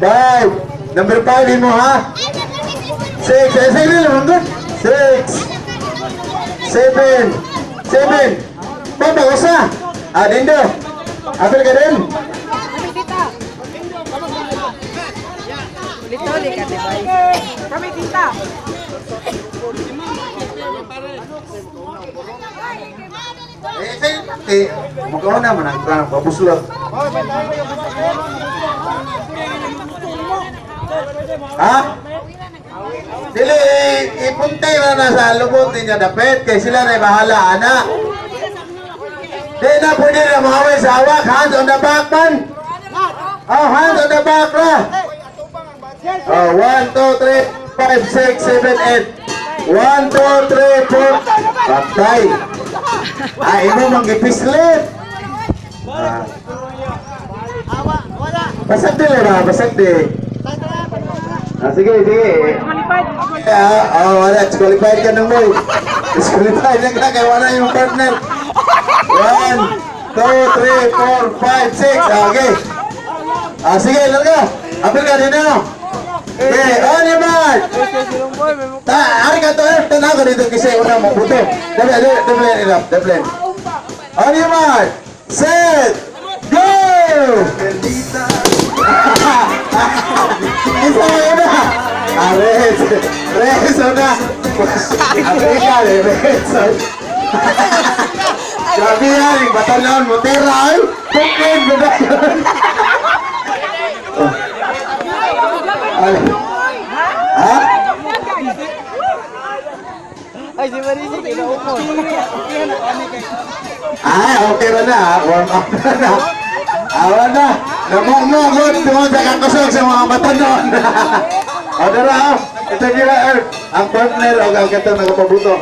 5. Number 5 mo ha. 6. Sige lang, good. 6. 7. 7. Papa, usa. Dindo. Apil ka din. Litoli ka, diba? Kami tita. Mukhang na manang pabuslot. Ha? Dili, ipuntay na sa lubot ninyo dapit kay sila na bahala, anak. Di na pwede na makawin sa hawak. Hands on the back, man. Oh, hands on the back, ra. Oh, 1, 2, 3, 5, 6, 7, 8. 1, 2, 3, 4. Patay. Imo mangipislit. Basag din ba? Basag din. Sige, sige. Wala. Disqualified ka nung boy. Disqualified na ka. Kaya wala yung partner. 1, 2, 3, 4, 5, 6. Okay. Sige, larga. Apil ka din na. Okay, on your mark. Hari ka to tanaw ka dito kasi una mo puto. Double. On your mark. Set. Go! Isa mo na. Res na. Afrika, res. Grabe yan, batanon mo tira. Pukin mo na yun. Ha? Ay, si Marisi, kinaupo. Okay na. Warm up na. Awa na. Namumugod doon sa kakusog sa mga batanon. O, dara. Ito nila, ang partner o ang katang nagpabuto.